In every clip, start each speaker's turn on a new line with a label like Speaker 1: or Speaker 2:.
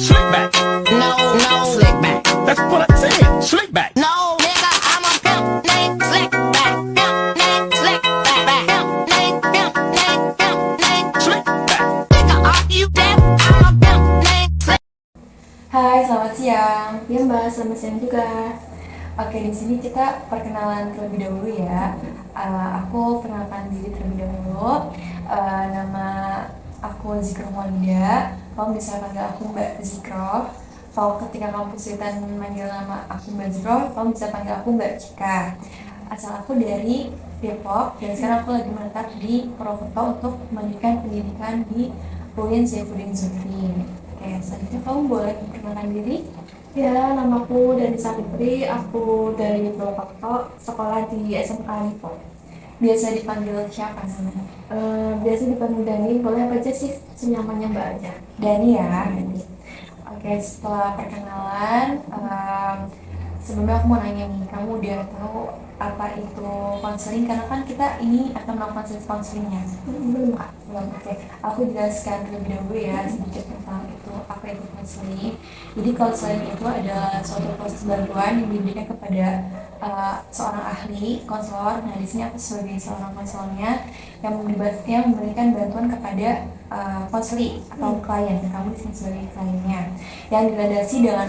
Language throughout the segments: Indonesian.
Speaker 1: Slick back.
Speaker 2: No, no, slick back.
Speaker 1: That's what I said. Slick back.
Speaker 2: No, nigga, I'm a pimp named Slick back. Pimp named Slick back. Pimp named
Speaker 1: Slick back.
Speaker 2: Nigga, are you deaf? I'm a pimp named Slick.
Speaker 3: Hai, selamat siang. Ya Mbak, selamat siang juga. Oke, di sini kita perkenalan terlebih dahulu ya. Aku perkenalkan diri terlebih dahulu. Nama aku Zikro Maulida. Kamu bisa panggil aku Mbak Zikro. Kalau ketika kamu kesulitan manggil nama aku Mbak Zikro, kamu bisa panggil aku Mbak Cika. Asal aku dari Depok dan sekarang aku lagi menetap di Purwokerto untuk melanjutkan pendidikan di UIN Saifuddin Zuhri. Oke, selanjutnya kamu boleh memperkenalkan diri.
Speaker 4: Ya, namaku Dani Savitri, aku dari Purwokerto, sekolah di SMK Depok.
Speaker 3: Biasa dipanggil siapa namanya?
Speaker 4: Biasa dipanggil Dani, boleh apa aja sih, senyamannya Mbak aja.
Speaker 3: Dani ya, Dani. Oke, setelah perkenalan, sebelumnya aku mau nanya nih, kamu udah tahu apa itu konseling? Karena kan kita ini akan melakukan sesi konselingnya.
Speaker 4: Belum.
Speaker 3: Belum, oke. Aku jelaskan terlebih dahulu ya sedikit tentang itu apa itu konseling. Jadi konseling itu adalah suatu proses bantuan yang diberikan kepada seorang ahli konselor. Nah, di sini aku sebagai seorang konselornya yang memberikan bantuan kepada konseli atau klien. Kamu di sini sebagai kliennya yang dilandasi dengan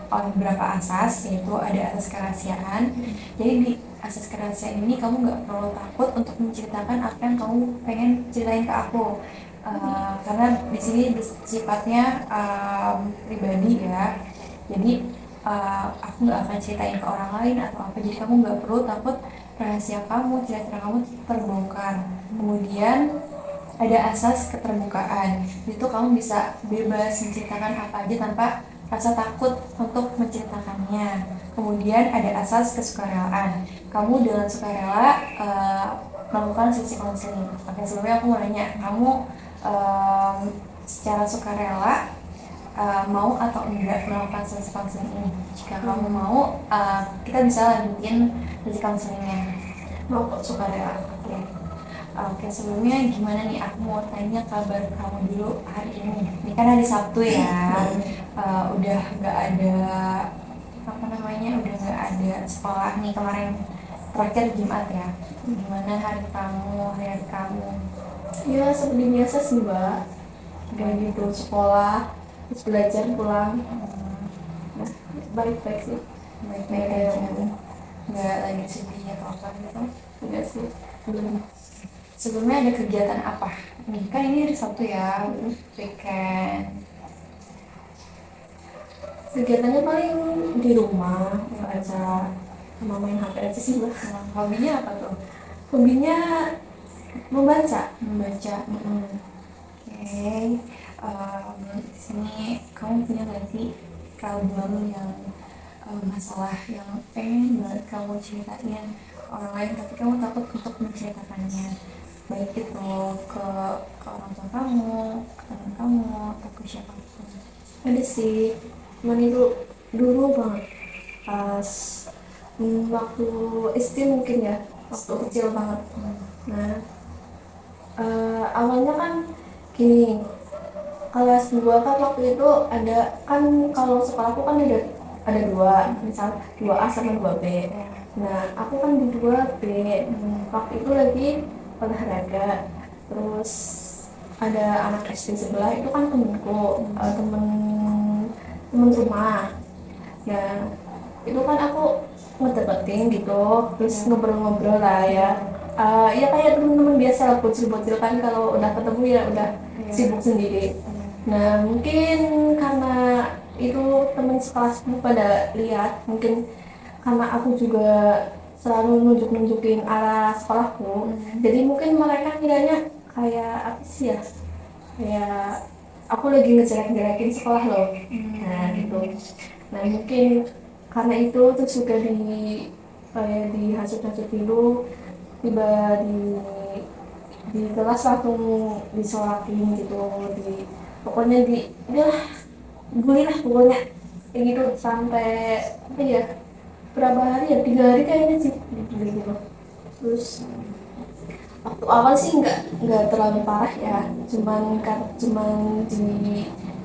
Speaker 3: oleh beberapa asas, yaitu ada asas kerahasiaan. Jadi di asas kerahasiaan ini kamu nggak perlu takut untuk menceritakan apa yang kamu pengen ceritain ke aku, karena di sini sifatnya pribadi ya. Jadi aku nggak akan ceritain ke orang lain atau apa. Jadi kamu nggak perlu takut rahasia kamu, cerita kamu terbongkar. Kemudian ada asas keterbukaan. Itu kamu bisa bebas menceritakan apa aja tanpa rasa takut untuk menceritakannya. Kemudian ada asas kesukarelaan. Kamu dengan sukarela melakukan sesi konseling. Oke, sebelumnya aku mau nanya, kamu secara sukarela mau atau enggak melakukan sesi konseling ini? Jika kamu mau, kita bisa lanjutin sesi konselingnya.
Speaker 4: Mau kok sukarela.
Speaker 3: Oke, sebelumnya gimana nih, aku mau tanya kabar kamu dulu hari ini. Ini kan hari Sabtu ya, udah nggak ada udah nggak ada sekolah nih, kemarin terakhir Jumat ya. Gimana hari kamu?
Speaker 4: Ya, seperti biasa sih Mbak. Kayak gitu, sekolah, terus belajar, pulang. Nah, baik-baik sih.
Speaker 3: Baik-baik aja, nggak lagi sedih atau apa gitu?
Speaker 4: Enggak sih, belum.
Speaker 3: Sebelumnya ada kegiatan apa? Nih kan ini hari Sabtu ya, weekend.
Speaker 4: Kegiatannya paling di rumah, baca, sama main HP aja sih Mbak.
Speaker 3: Hobinya apa tuh?
Speaker 4: Hobinya membaca.
Speaker 3: Membaca. Oke. Di sini kamu punya nggak sih problem yang masalah yang pengen banget kamu ceritain orang lain tapi kamu takut untuk menceritakannya, baik itu ke orang tua kamu, ke teman kamu, atau ke siapapun?
Speaker 4: Ada sih, cuman itu dulu banget pas waktu SD mungkin ya, waktu kecil banget. Nah, awalnya kan gini, kelas 2 kan waktu itu ada kan, kalau sekolahku kan ada dua, misal 2A sama 2B. Nah, aku kan di 2B. Waktu itu lagi olahraga, terus ada anak SD sebelah itu kan temenku, temen rumah. Nah, itu kan aku ngedeketin gitu, terus ngobrol-ngobrol lah ya. Ya kayak temen-temen biasa lah, bocil-bocil kan kalau udah ketemu ya udah sibuk sendiri. Nah, mungkin karena itu temen sekelasku pada lihat, mungkin karena aku juga selalu nunjuk-nunjukin arah sekolahku, jadi mungkin mereka kiranya kayak apa sih ya, kayak aku lagi ngejelek-jelekin sekolah loh. Nah gitu. Nah mungkin karena itu terus juga kayak dihasut-hasut dulu, tiba di kelas langsung disolakin gitu, pokoknya dia bully lah pokoknya kayak gitu sampai apa ya, berapa hari ya, 3 hari kayaknya sih gitu. Terus waktu awal sih nggak terlalu parah ya, cuman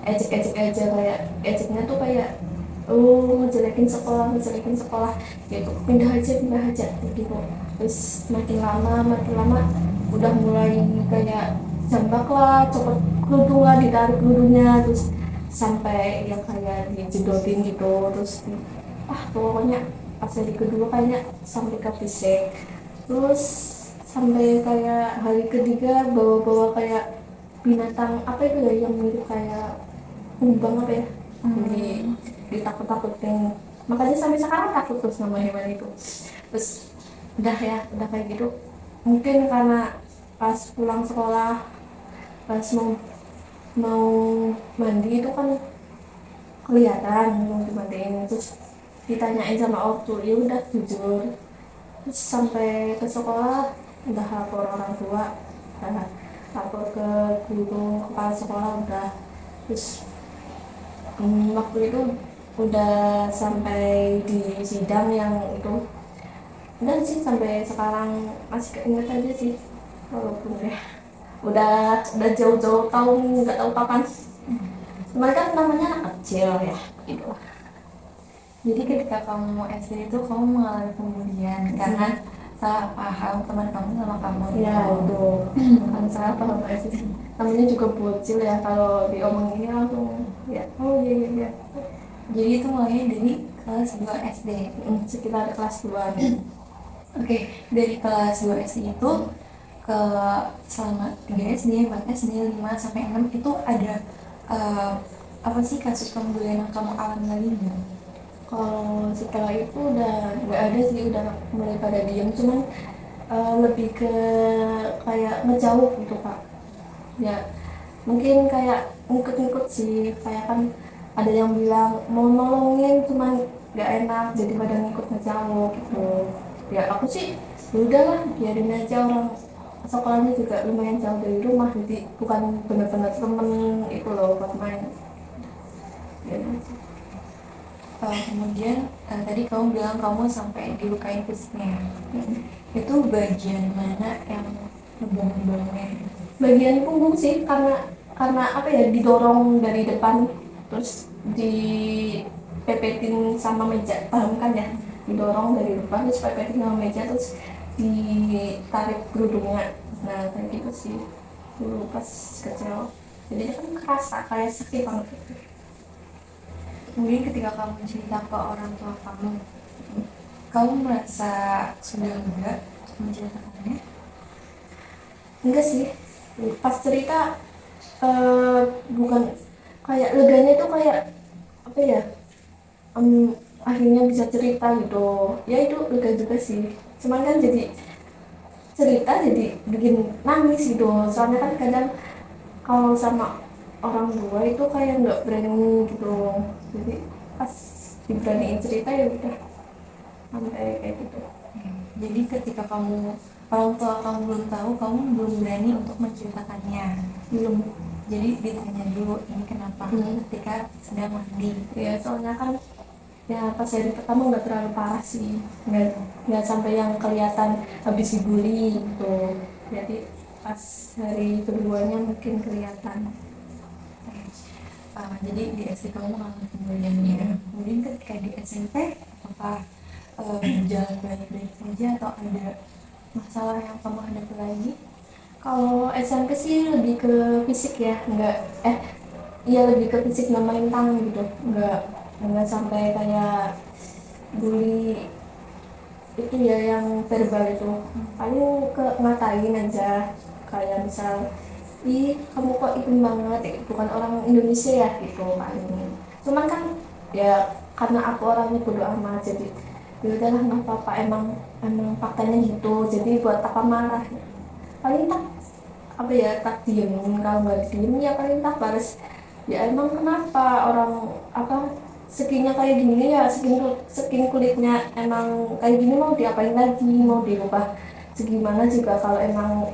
Speaker 4: ejek-ejek aja, kayak ejeknya tuh kayak ngejelekin sekolah gitu, pindah aja gitu. Terus makin lama udah mulai kayak jambak lah, copot kerudung lah, ditarik kerudungnya, terus sampai yang kayak dijedotin gitu. Terus pokoknya pas hari kedua kayaknya sampai ke fisik. Terus sampai kayak hari ketiga bawa-bawa kayak binatang apa itu ya, yang mirip kayak kumbang apa ya, ditakut-takutin, makanya sampai sekarang takut terus sama hewan itu. Terus udah kayak gitu, mungkin karena pas pulang sekolah, pas mau mandi itu kan kelihatan mau dimandiin, terus ditanyain sama ortu, ya udah jujur. Terus sampai ke sekolah udah lapor orang tua, udah lapor ke guru, kepala sekolah udah. Terus waktu itu udah sampai di sidang yang itu, udah sih sampai sekarang masih keinget aja sih, walaupun ya udah jauh-jauh tahun, nggak tahu kapan. Cuman kan namanya anak kecil ya gitu.
Speaker 3: Jadi ketika kamu SD itu kamu mengalami pembulian karena salah paham teman kamu sama kamu.
Speaker 4: Ya itu kan salah paham aja sih, namanya juga bocil ya, kalau diomonginnya langsung ya oh iya.
Speaker 3: Jadi itu mulai dari kelas 2 SD.
Speaker 4: Sekitar kelas 2
Speaker 3: Oke, dari kelas 2 SD itu ke selama 3 SD, 4 SD, 5 sampai 6 itu ada apa sih kasus pembulian yang kamu alami lagi nggak?
Speaker 4: Kalau setelah itu udah nggak ada sih, udah mulai pada diem, cuman lebih ke kayak ngejauh gitu kak ya, mungkin kayak ngikut-ngikut sih, kayak kan ada yang bilang mau nolongin cuman nggak enak, jadi pada ngikut ngejauh gitu ya. Aku sih ya udahlah biarin aja, orang sekolahnya juga lumayan jauh dari rumah, jadi bukan benar-benar temen itu loh buat main ya.
Speaker 3: Kemudian tadi kamu bilang kamu sampai dilukain fisiknya. Itu bagian mana yang ngebang-bangnya?
Speaker 4: Bagian punggung sih, karena apa ya, didorong dari depan, terus dipepetin sama meja, paham kan ya, didorong dari depan terus pepetin sama meja, terus ditarik kerudungnya. Nah kayak gitu sih dulu pas kecil, jadi kan kerasa kayak sakit banget gitu.
Speaker 3: Kemudian ketika kamu cerita ke orang tua kamu merasa sudah lega menceritakannya?
Speaker 4: Enggak sih, pas cerita bukan kayak leganya itu kayak apa ya, akhirnya bisa cerita gitu ya, itu lega juga sih. Cuman kan jadi cerita jadi bikin nangis gitu, soalnya kan kadang kalau sama orang tua itu kayak nggak berani gitu, jadi pas diberaniin cerita ya udah sampai kayak gitu.
Speaker 3: Jadi ketika orang tua kamu belum tahu, kamu belum berani untuk menceritakannya.
Speaker 4: Belum.
Speaker 3: Jadi ditanya dulu ini kenapa ketika sedang mandi.
Speaker 4: Ya soalnya kan ya pas hari pertama nggak terlalu parah sih, nggak sampai yang kelihatan habis dibully gitu, jadi pas hari keduanya mungkin kelihatan.
Speaker 3: Jadi di SD kamu mengalami pembuliannya. Kemudian ketika di SMP apakah berjalan baik-baik saja atau ada masalah yang kamu hadapi lagi?
Speaker 4: Kalau SMP sih lebih ke fisik ya, iya lebih ke fisik, main tangan gitu, nggak sampai kayak bully itu ya, yang verbal itu paling ke ngatain aja, kayak misal ih kamu kok item banget, bukan orang Indonesia ya gitu paling. Cuman kan ya karena aku orangnya bodo amat, jadi ya udahlah nggak apa-apa, emang faktanya gitu, jadi buat apa marah, paling tak apa ya, tak diem, kalau nggak diem ya paling tak balas ya, emang kenapa orang apa skinnya kayak gini ya, skin kulitnya emang kayak gini, mau diapain lagi, mau diubah segimana juga, kalau emang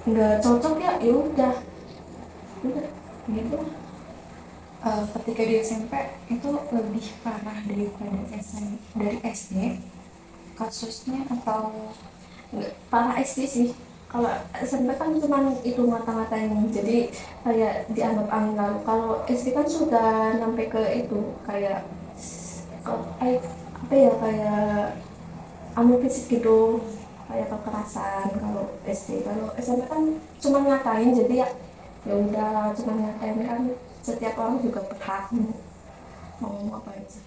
Speaker 4: nggak cocok ya udah gitu.
Speaker 3: Ketika di SMP itu lebih parah daripada dari SD kasusnya atau
Speaker 4: Nggak parah SD sih, kalau SMP kan cuma itu ngata-ngatain, jadi kayak dianggap angin lalu. Kalau SD kan sudah sampai ke itu kayak apa ya, kayak anu fisik gitu, kayak kekerasan kalau SD. Kalau SMP kan cuma ngatain, jadi ya udah cuma ngatain kan, setiap orang juga berhak mau apa aja.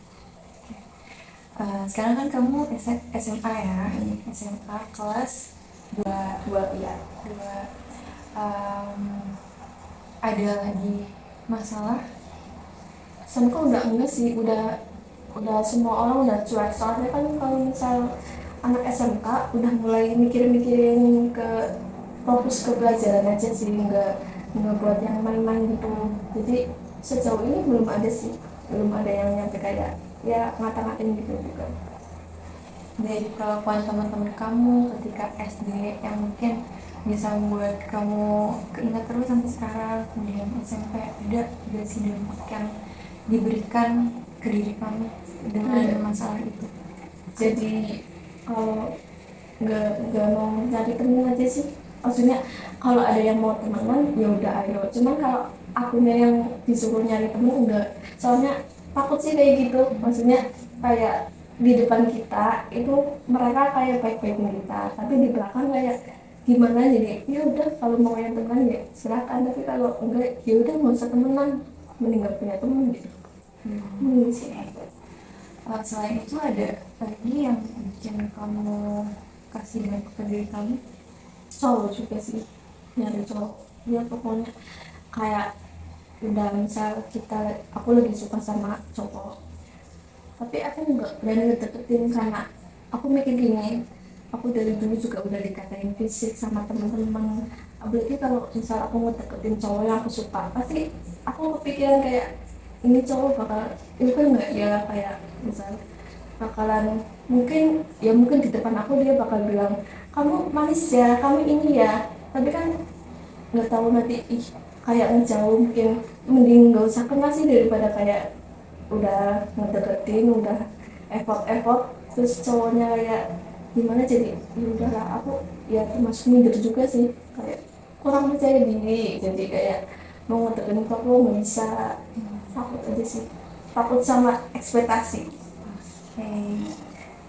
Speaker 3: Sekarang kan kamu SMA ya, SMA kelas 2.
Speaker 4: Ya.
Speaker 3: Ada lagi masalah?
Speaker 4: SMK udah enggak sih, udah semua orang udah cuek. Soalnya kan kalau misal anak SMK udah mulai mikirin ke fokus ke pelajaran aja sih, nggak buat yang main-main gitu. Jadi sejauh ini belum ada yang nyampe kayak ya ngata-ngatain gitu juga.
Speaker 3: Dari kelakuan teman-teman kamu ketika SD yang mungkin bisa membuat kamu keingat terus sampai sekarang, kemudian SMP, ada gak sih dampak yang diberikan ke diri kamu dengan masalah itu?
Speaker 4: Jadi kalau nggak mau cari temen aja sih, maksudnya kalau ada yang mau temenan ya udah ayo, cuman kalau akunya yang disuruh nyari temen enggak, soalnya takut sih kayak gitu. Maksudnya kayak di depan kita itu mereka kayak baik-baikin kita, tapi di belakang kayak gimana. Jadi ya udah, kalau mau yang teman ya silakan, tapi kalau enggak ya udah nggak usah temenan, mending nggak punya temen gitu. Sih.
Speaker 3: Selain itu ada lagi yang bikin kamu kasih dampak ke diri kamu?
Speaker 4: Cowok juga sih, nyari cowok ya. Pokoknya kayak udah misal aku lagi suka sama cowok, tapi aku nggak berani ngedeketin karena aku mikir gini, aku dari dulu juga udah dikatain fisik sama teman-teman. Apalagi kalau misal aku ngedeketin cowok yang aku suka, pasti aku kepikiran kayak ini cowok bakal ini kan nggak ya, kayak misal bakalan mungkin di depan aku dia bakal bilang kamu manis ya, kamu ini ya, tapi kan nggak tahu nanti kayak ngejauh. Mungkin mending nggak usah kenal sih daripada kayak udah ngedeketin, udah effort terus cowoknya kayak gimana. Jadi ya udahlah, aku ya termasuk minder juga sih, kayak kurang percaya diri, jadi kayak mau ngedeketin aku nggak bisa. Takut aja sih, takut sama ekspektasi.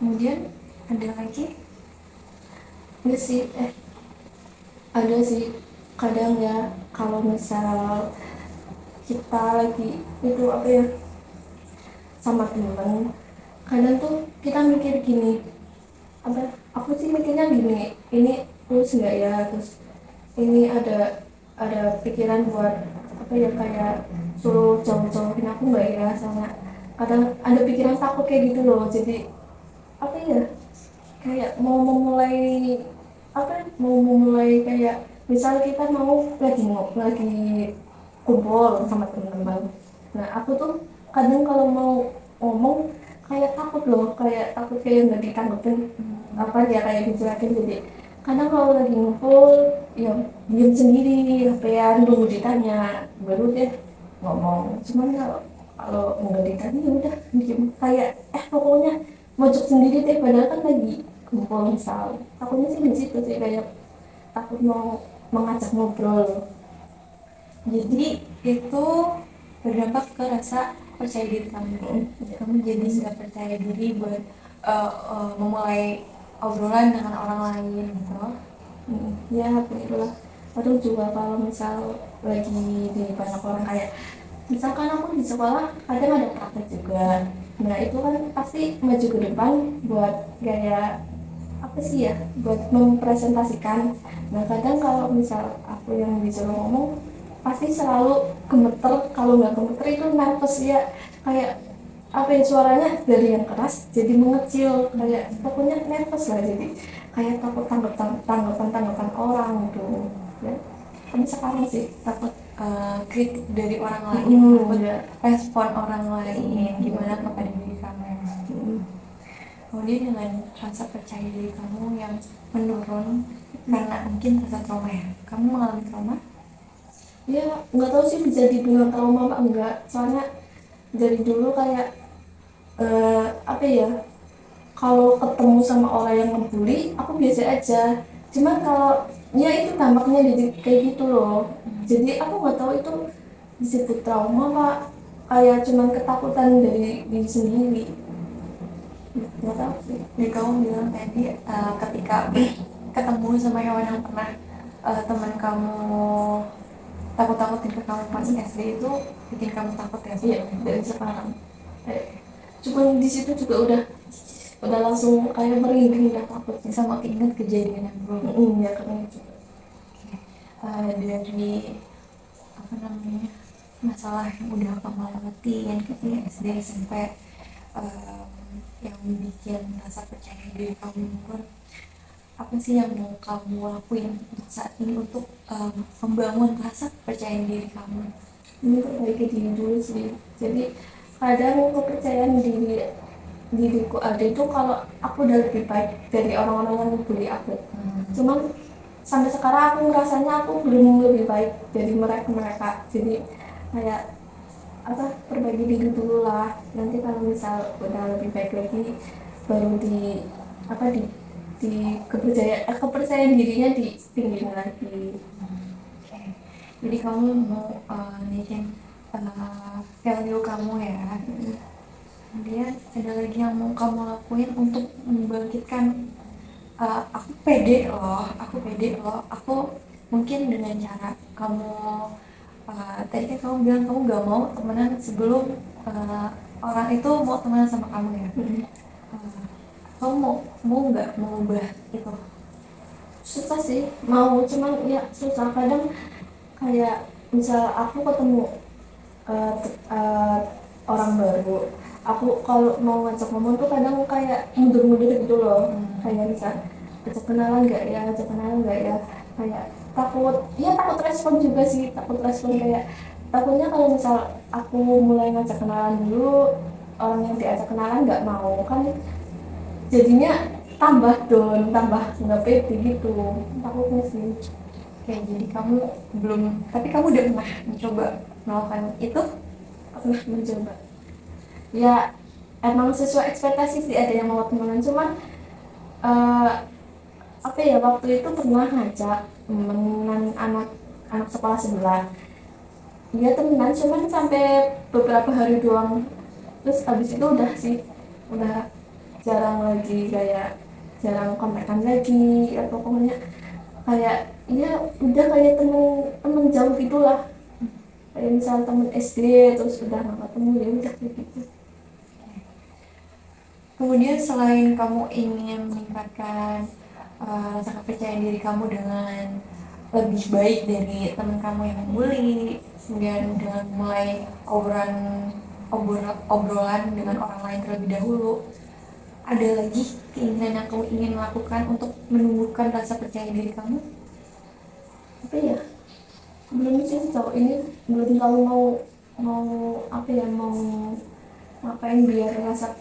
Speaker 3: Kemudian ada lagi?
Speaker 4: Enggak sih, ada sih kadang ya, kalau misal kita lagi itu apa ya sama temen, kadang tuh kita mikir gini, aku sih mikirnya gini, ini terus nggak ya, terus ini ada pikiran buat apa ya, kayak suruh jauh-jauhin aku nggak ya, sama kadang ada pikiran takut kayak gitu loh. Jadi apa ya, kayak mau memulai kayak misal kita mau lagi kumpul sama teman-teman. Nah aku tuh kadang kalau mau ngomong kayak takut loh, kayak takut kayak nggak ditanggepin apa ya, kayak dijelasin. Jadi kadang kalau lagi ngumpul ya diam sendiri, HP-an nunggu ditanya baru deh ngomong. Cuman kalau nggak ditanya ya udah diem, kayak pokoknya mojok sendiri deh, padahal kan lagi kumpul. Misal takutnya sih di situ sih, kayak takut mau mengajak ngobrol.
Speaker 3: Jadi itu berdampak ke rasa percaya diri kamu. Kamu jadi nggak percaya diri buat memulai obrolan dengan orang lain gitu.
Speaker 4: Ya begitulah. Aduh juga kalau misal lagi di banyak orang, kayak misalkan aku di sekolah kadang ada praktek juga. Nah itu kan pasti maju ke depan buat kayak apa sih ya, buat mempresentasikan. Nah kadang kalau misal aku yang disuruh ngomong pasti selalu gemeter, kalau nggak gemeter itu nervous ya, kayak apa ya, suaranya dari yang keras jadi mengecil, kayak pokoknya nervous lah. Jadi kayak takut tanggapan orang gitu ya. Tapi sekarang sih takut
Speaker 3: Kritik dari orang lain, takut respon orang lain gimana kepada diri kamu. Kemudian dengan rasa percaya diri kamu yang menurun karena mungkin rasa trauma ya. Kamu mengalami trauma?
Speaker 4: Ya nggak tahu sih bisa dibilang trauma apa enggak, soalnya dari dulu kayak apa ya, kalau ketemu sama orang yang ngebully aku biasa aja. Cuman kalau ya itu tampaknya kayak gitu loh. Jadi aku nggak tahu itu disebut trauma pak, kayak cuman ketakutan dari diri sendiri, nggak tahu sih.
Speaker 3: Jadi kamu bilang tadi ketika ketemu sama hewan yang pernah teman kamu takut-takutin ke kamu pas SD itu bikin kamu takut ya?
Speaker 4: Iya, dari sekarang cuman di situ juga udah langsung kayak merinding, udah takut sih.
Speaker 3: Sama keinget kejadian yang dulu.
Speaker 4: Ya karena itu juga
Speaker 3: Dari apa namanya masalah yang udah kamu lewatin ketika SD SMP, yang bikin rasa percaya diri kamu menurun, apa sih yang mau kamu lakuin untuk saat ini untuk membangun rasa percaya diri kamu?
Speaker 4: ini perbaiki diri dulu sih. Jadi kadang kepercayaan diriku ada itu kalau aku udah lebih baik dari orang-orang yang membuli aku. Cuman sampai sekarang aku ngerasanya aku belum lebih baik dari mereka. Jadi kayak apa, perbaiki diri dulu lah. Nanti kalau misal udah lebih baik lagi, baru di apa di kepercayaan dirinya ditinggiin lagi.
Speaker 3: Jadi kamu mau naikin value kamu ya. Kemudian ada lagi yang mau kamu lakuin untuk membangkitkan aku pede loh, aku mungkin dengan cara kamu tadi kan kamu bilang kamu gak mau temenan sebelum orang itu mau temenan sama kamu ya. Kamu mau nggak mengubah itu?
Speaker 4: Susah sih mau, cuman ya susah. Kadang kayak misal aku ketemu eh, eh, orang baru, aku kalau mau ngajak ngomong tuh kadang kayak mundur-mundur gitu loh. Kayak misal ajak kenalan nggak ya, kayak takut respon juga sih, kayak takutnya kalau misal aku mulai ngajak kenalan dulu, orang yang diajak kenalan nggak mau kan, jadinya tambah down, tambah nggak pede gitu, takutnya sih.
Speaker 3: Kayak jadi kamu belum, tapi kamu udah pernah mencoba melakukan itu?
Speaker 4: Pernah mencoba ya, emang sesuai ekspektasi sih, ada yang mau temenan, cuman apa ya, waktu itu pernah ngajak temenan anak sekolah sebelah, dia temenan cuman sampai beberapa hari doang, terus habis itu udah jarang lagi, kayak jarang kontekan lagi, atau pokoknya kayak ya udah kayak temen jauh gitulah, kayak misal temen SD terus udah nggak ketemu, ya udah kayak gitu.
Speaker 3: Kemudian selain kamu ingin meningkatkan rasa kepercayaan diri kamu dengan lebih baik dari teman kamu yang membuli, kemudian dengan mulai obrolan dengan orang lain terlebih dahulu, ada lagi keinginan yang kamu ingin lakukan untuk menumbuhkan rasa percaya diri kamu?
Speaker 4: Apa ya, belum sih sejauh ini, belum tahu mau apa ya, mau ngapain biar rasa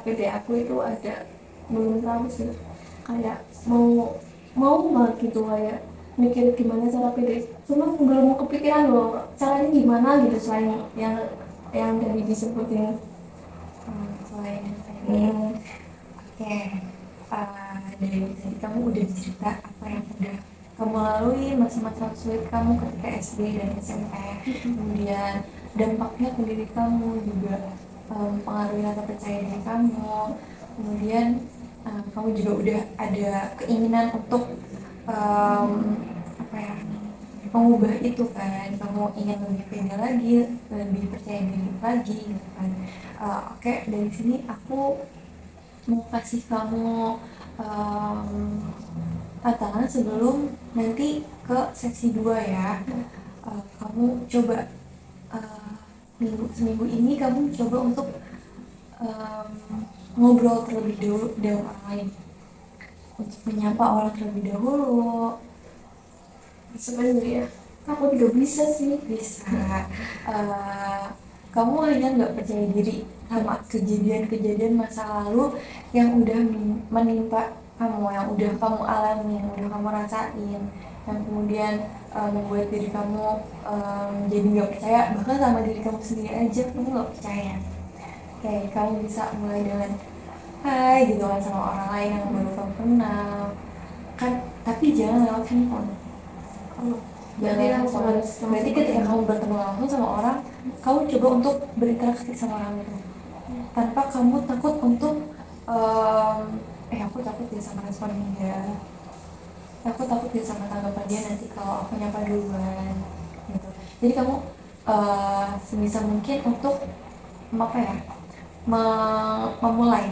Speaker 4: pede aku itu ada, belum tahu sih. Kayak mau banget gitu, kayak mikir gimana cara pede, cuma belum kepikiran loh caranya gimana gitu, selain yang tadi disebutin.
Speaker 3: Selain yang tadi. Oke, dari tadi kamu udah cerita apa yang udah kamu lalui, masa-masa sulit kamu ketika SD dan SMP, kemudian dampaknya ke diri kamu juga, mempengaruhi rasa percaya diri kamu, kemudian kamu juga udah ada keinginan untuk apa ya, mengubah itu kan, kamu ingin lebih pede lagi, lebih percaya diri lagi gitu kan. Oke, dari sini aku mau kasih kamu tantangan sebelum nanti ke sesi 2 ya. Kamu coba seminggu ini kamu coba untuk ngobrol terlebih dahulu dengan orang lain, untuk menyapa orang terlebih dahulu.
Speaker 4: Sebenarnya aku juga bisa sih.
Speaker 3: Bisa. Kamu aja nggak percaya diri sama kejadian-kejadian masa lalu yang udah menimpa kamu, yang udah kamu alami, yang udah kamu rasain, yang kemudian membuat diri kamu jadi nggak percaya, bahkan sama diri kamu sendiri aja kamu nggak percaya. Kayak kamu bisa mulai dengan hai gitu kan sama orang lain yang baru kamu kenal, kan tapi jangan lewat handphone.
Speaker 4: Berarti langsung harus
Speaker 3: Berarti ketika kamu bertemu langsung sama orang, kamu coba untuk berinteraksi sama orang itu tanpa kamu takut untuk aku takut dia sama respon dia, aku takut dia sama tanggapan dia nanti kalau aku nyapa duluan gitu. Jadi kamu sebisa mungkin untuk memulai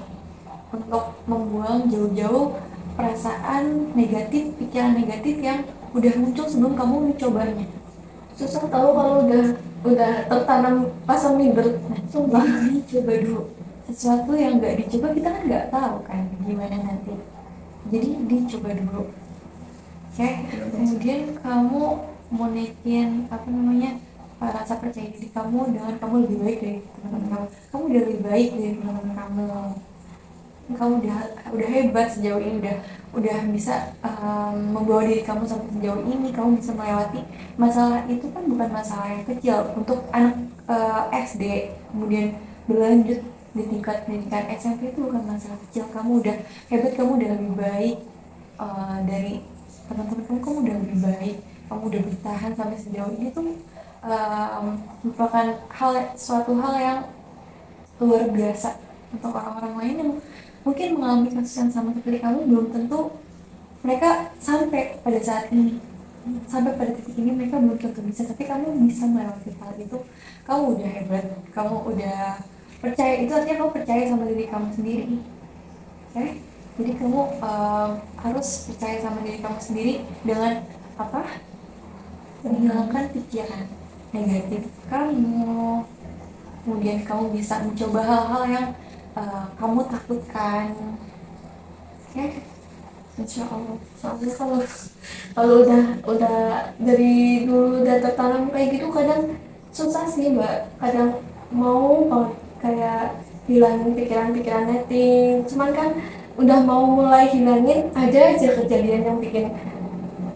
Speaker 3: untuk membuang jauh-jauh perasaan negatif, pikiran negatif yang udah muncul sebelum kamu mencobanya.
Speaker 4: susah tahu kalau udah tertanam pasang miber.
Speaker 3: Sumpah, coba dulu. Sesuatu yang nggak dicoba kita kan nggak tahu kan gimana nanti. Jadi dicoba dulu. Oke, kemudian kamu mau naikin rasa percaya diri kamu dengan kamu lebih baik dari teman-teman kamu. Kamu udah lebih baik dari teman-teman kamu. Kamu udah hebat sejauh ini, udah bisa membawa diri kamu sampai sejauh ini. Kamu bisa melewati masalah itu kan bukan masalah yang kecil untuk anak SD, kemudian berlanjut di tingkat pendidikan SMP itu bukan masalah kecil. Kamu udah hebat, kamu udah lebih baik dari teman-teman kamu. Kamu udah lebih baik, kamu udah bertahan sampai sejauh ini tuh merupakan suatu hal yang luar biasa untuk orang-orang lain yang mungkin mengalami kasus yang sama seperti kamu. Belum tentu mereka sampai pada saat ini, sampai pada titik ini mereka belum tentu bisa, tapi kamu bisa melewati hal itu. Kamu udah hebat, kamu udah percaya, itu artinya kamu percaya sama diri kamu sendiri. Oke? Jadi kamu harus percaya sama diri kamu sendiri dengan menghilangkan pikiran negatif kamu. Kemudian kamu bisa mencoba hal-hal yang kamu takutkan. Oke?
Speaker 4: Insya Allah. Soalnya kalau udah dari dulu udah tertanam kayak gitu, kadang susah sih Mbak. Kadang mau banget kayak hilangin pikiran-pikiran netting, cuman kan udah mau mulai hilangin ada aja kejadian yang bikin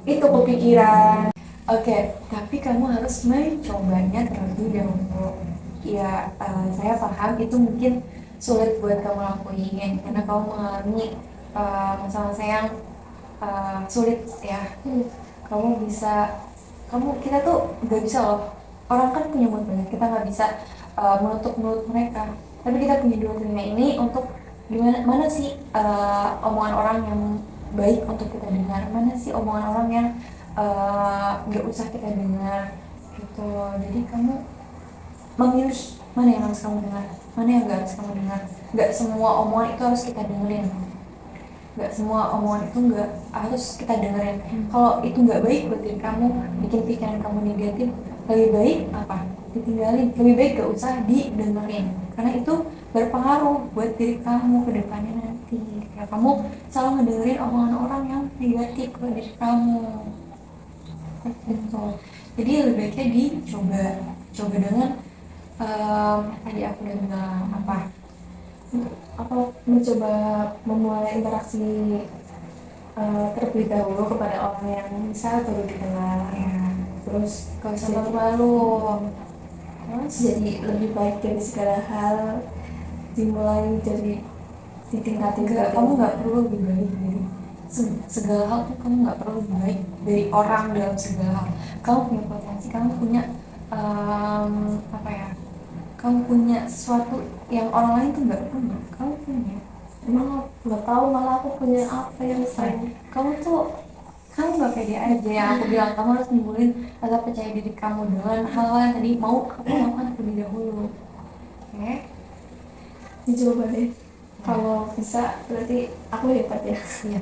Speaker 4: itu kepikiran.
Speaker 3: Oke, tapi kamu harus mencobanya terlebih dahulu. Ya, saya paham itu mungkin sulit buat kamu lakuin karena kamu mengalami masalah yang sulit ya. Kita tuh nggak bisa loh. Orang kan punya mulut banyak, kita nggak bisa menutup mulut mereka. Tapi kita punya dua telinga ini untuk mana sih omongan orang yang baik untuk kita dengar, mana sih omongan orang yang nggak usah kita dengar gitu. Jadi kamu memilih mana yang harus kamu dengar, mana yang nggak harus kamu dengar. Nggak semua omongan itu harus kita dengerin, nggak semua omongan itu nggak harus kita dengerin. Kalau itu nggak baik buat diri kamu, bikin pikiran kamu negatif, lebih baik ditinggalin. Lebih baik gak usah didengerin karena itu berpengaruh buat diri kamu ke depannya nanti. Ya, kamu selalu ngedengerin omongan orang yang negatif ke diri kamu gitu. Jadi lebih baiknya dicoba dengan tadi aku udah bilang
Speaker 4: mencoba memulai interaksi terlebih dahulu kepada orang yang misal baru dikenal ya. Terus
Speaker 3: gak usah malu-malu,
Speaker 4: terus jadi lebih baik dari segala hal, dimulai dari ditingkatin.
Speaker 3: kamu nggak perlu lebih baik dari segala hal tuh. Kamu nggak perlu lebih baik dari orang dalam segala hal. Kamu punya potensi, kamu punya kamu punya sesuatu yang orang lain tuh nggak punya. Kamu punya.
Speaker 4: Emang nggak tahu malah aku punya apa yang sayang.
Speaker 3: Kamu nggak pede aja. Yang aku bilang, kamu harus nimbulin rasa percaya diri kamu dengan hal-hal yang tadi mau kamu lakukan terlebih dahulu. Oke?
Speaker 4: Dicoba deh. Kalau bisa berarti aku hebat ya.
Speaker 3: Iya.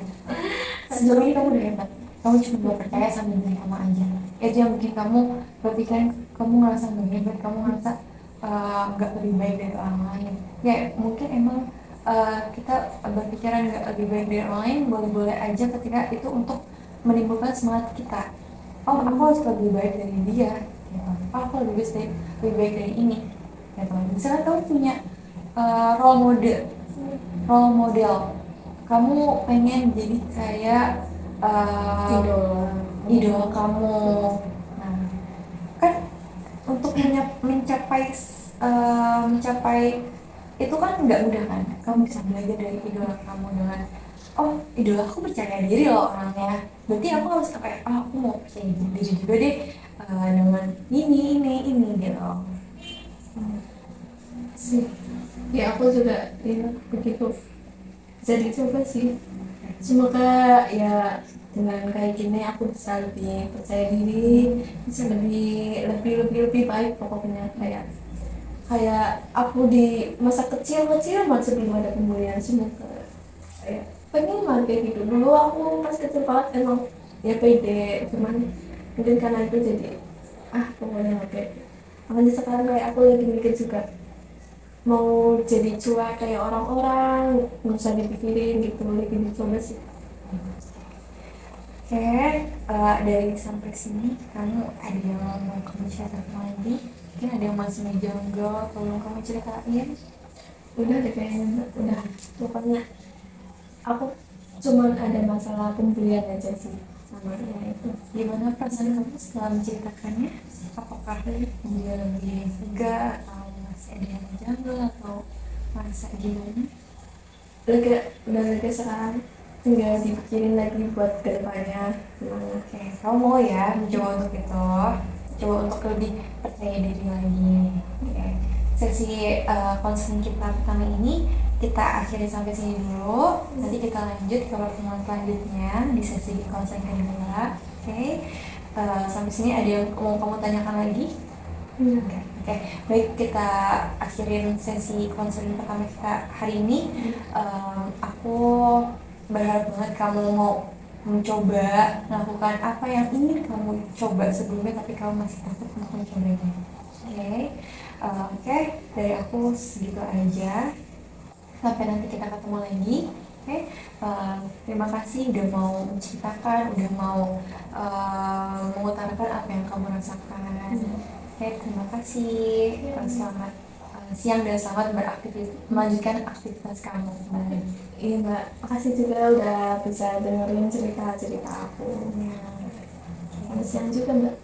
Speaker 3: Sejauh ini kamu udah hebat. Kamu cuma belum percaya sama diri kamu aja. Itu yang bikin kamu berpikiran, kamu ngerasa nggak hebat, kamu ngerasa nggak lebih baik dari orang lain. Ya mungkin emang kita berpikiran nggak lebih baik dari orang lain boleh-boleh aja ketika itu untuk menimbulkan semangat kita. Oh, aku harus lebih baik dari dia gitu. Aku lebih baik dari ini gitu. Misalnya kamu punya role model, kamu pengen jadi kayak idola kamu. Nah, kan untuk mencapai itu kan nggak mudah kan. Kamu bisa belajar dari idola kamu dengan oh idola aku percaya diri loh orangnya, berarti aku harus kayak aku mau percaya diri juga deh dengan ini gitu.
Speaker 4: Sih, ya aku juga ya begitu, bisa dicoba sih. Semoga ya dengan kayak gini aku bisa lebih percaya diri, bisa lebih baik pokoknya. Kayak aku di masa kecil banget sebelum ada pembulian, semoga kayak pengen banget kayak gitu. Dulu aku pas kecil banget emang ya pede, cuman mungkin karena itu jadi pokoknya oke. Makanya sekarang kayak aku lagi mikir juga mau jadi cuek kayak orang-orang, nggak usah dipikirin gitu, lagi dicoba sih.
Speaker 3: Oke, dari sampai sini kamu ada yang mau kamu ceritakan lagi? Mungkin ada yang masih menjanggal atau belum kamu ceritain?
Speaker 4: Udah deh kayaknya Mbak. Udah, pokoknya aku cuman ada masalah pembulian aja sih sama ya itu.
Speaker 3: Gimana perasaan kamu setelah menceritakannya? Apakah dia lebih lega atau masih ada yang menjanggal atau merasa gimana?
Speaker 4: Udah lega sekarang, tinggal dipikirin lagi buat kedepannya gimana.
Speaker 3: Oke, kamu mau ya mencoba untuk itu, coba untuk lebih percaya diri lagi. Oke, sesi konseling kita pertama ini kita akhiri sampai sini dulu. Nanti kita lanjut ke pertemuan selanjutnya di sesi konseling kedua. Oke, sampai sini ada yang mau kamu tanyakan lagi? Oke, baik, kita akhirin sesi konseling pertama kita hari ini. Aku berharap banget kamu mau mencoba melakukan apa yang ingin kamu coba sebelumnya tapi kamu masih takut untuk mencobanya. Oke, dari aku segitu aja. Sampai nanti kita ketemu lagi. Terima kasih udah mau menceritakan, udah mau mengutarakan apa yang kamu rasakan. Terima kasih. Selamat siang dan selamat melanjutkan aktivitas kamu kembali.
Speaker 4: Iya Mbak, makasih juga udah bisa dengerin cerita-cerita aku.
Speaker 3: Ya.
Speaker 4: Selamat siang juga Mbak.